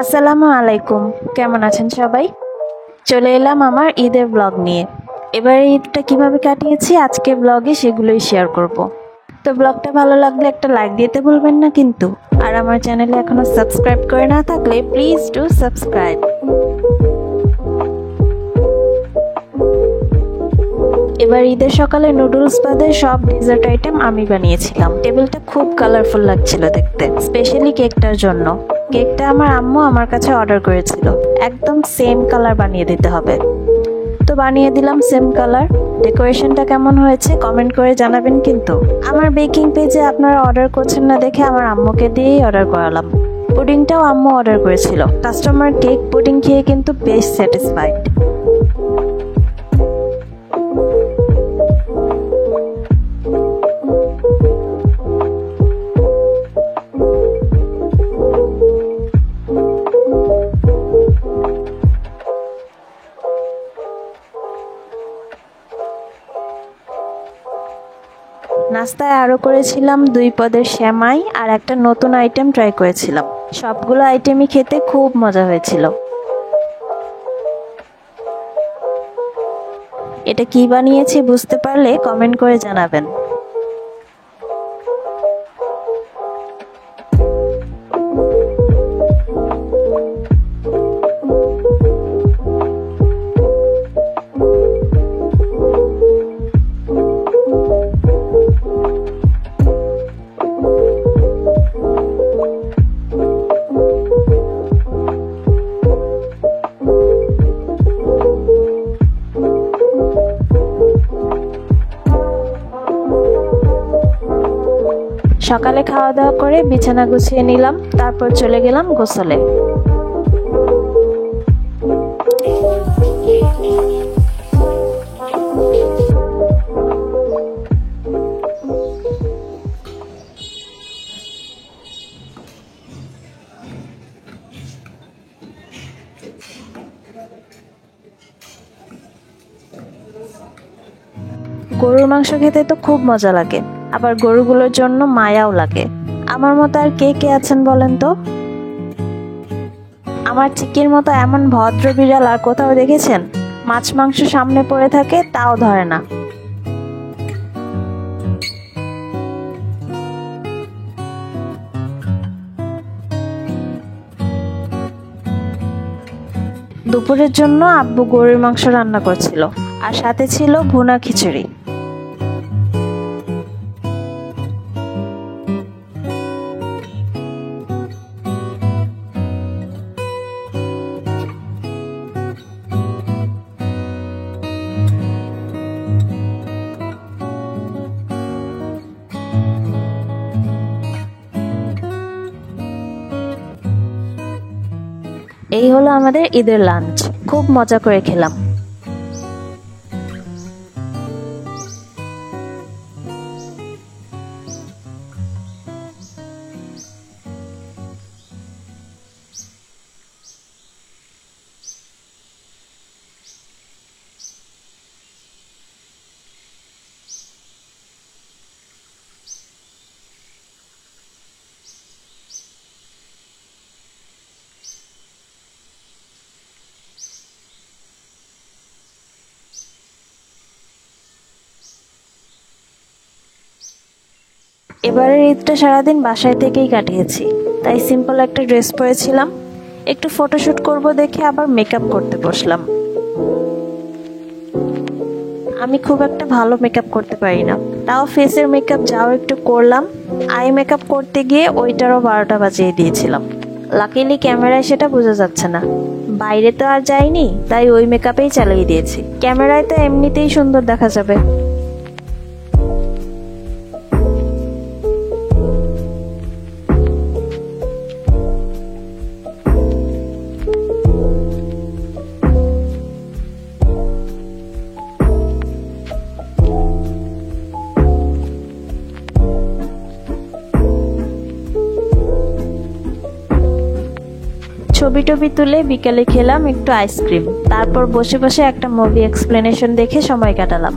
আসসালামু আলাইকুম, কেমন আছেন সবাই? চলে এলাম আমার ঈদের ব্লগ নিয়ে। এবার ঈদটা কিভাবে কাটিয়েছি আজকে ব্লগে সেগুলোই শেয়ার করব। তো ব্লগটা ভালো লাগলে একটা লাইক দিতে ভুলবেন না কিন্তু। আর আমার চ্যানেলে এখনো সাবস্ক্রাইব করে না থাকলে প্লিজ ডু সাবস্ক্রাইব। এবার ঈদের সকালে নুডলস বাদে সব ডেজার্ট আইটেম আমি বানিয়েছিলাম। টেবিলটা খুব কালারফুল লাগছিল দেখতে, স্পেশালি কেকটার জন্য। কেকটা আমার আম্মু আমার কাছে অর্ডার করেছিল, একদম সেম কালার বানিয়ে দিতে হবে। তো বানিয়ে দিলাম সেম কালার। ডেকোরেশনটা কেমন হয়েছে কমেন্ট করে জানাবেন কিন্তু। আমার বেকিং পেজে আপনারা অর্ডার করছেন না দেখে আমার আম্মুকে দিয়েই অর্ডার করালাম। পুডিংটাও আম্মু অর্ডার করেছিল। কাস্টমার কেক পুডিং খেয়ে কিন্তু বেশ স্যাটিসফাইড। নাস্তায় আরও করেছিলাম 2 পদের সেমাই আর একটা নতুন আইটেম ট্রাই করেছিলাম। সবগুলো আইটেমই খেতে খুব মজা হয়েছিল। এটা কি বানিয়েছি বুঝতে পারলে কমেন্ট করে জানাবেন। সকালে খাওয়া দাওয়া করে বিছানা গুছিয়ে নিলাম, তারপর চলে গেলাম গোসলে। গরুর মাংস খেতে তো খুব মজা লাগে, আবার গরুগুলোর জন্য মায়াও লাগে। আমার মতো আর কে কে আছেন বলেন তো? আমার চিকির মতো এমন ভদ্র বিড়াল আর কোথাও দেখেছেন? মাছ মাংস সামনে পড়ে থাকে তাও ধরে না। দুপুরের জন্য আব্বু গরুর মাংস রান্না করছিল, আর সাথে ছিল ভুনা খিচুড়ি। এই হলো আমাদের ঈদের লাঞ্চ, খুব মজা করে খেলাম। এবারের ঈদটা সারাদিন বাসায় থেকেই কাটিয়েছি, তাই সিম্পল একটা ড্রেস পরেছিলাম। একটু ফটোশুট করব দেখে আবার মেকআপ করতে বসলাম। আমি খুব একটা ভালো মেকআপ করতে পারি না, তাও ফেসের মেকআপ যাও একটু করলাম। আই মেকআপ করতে গিয়ে ওইটারও 12টা বাজিয়ে দিয়েছিলাম। লাকিলি ক্যামেরায় সেটা বোঝা যাচ্ছে না, বাইরে তো আর যাইনি, তাই ওই মেকআপেই চালিয়ে দিয়েছি। ক্যামেরায় তো এমনিতেই সুন্দর দেখা যাবে। ছবি টবি তুলে বিকেলে খেলাম একটু আইসক্রিম, তারপর বসে বসে একটা মুভি এক্সপ্লেনেশন দেখে সময় কাটালাম।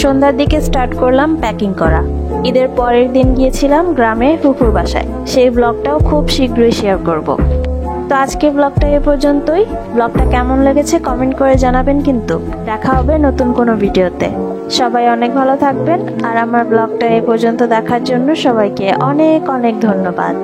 সন্ধ্যার দিকে স্টার্ট করলাম প্যাকিং করা। ঈদের পরের দিন গিয়েছিলাম গ্রামে ফুফুর বাসায়, সেই ব্লগটাও খুব শীঘ্রই শেয়ার করব। তো আজকে ব্লগটা এ পর্যন্তই। ব্লগটা কেমন লেগেছে কমেন্ট করে জানাবেন, কিন্তু দেখা হবে নতুন কোনো ভিডিওতে। সবাই অনেক ভালো থাকবেন, আর আমার ব্লগটা এ পর্যন্ত দেখার জন্য সবাইকে অনেক অনেক ধন্যবাদ।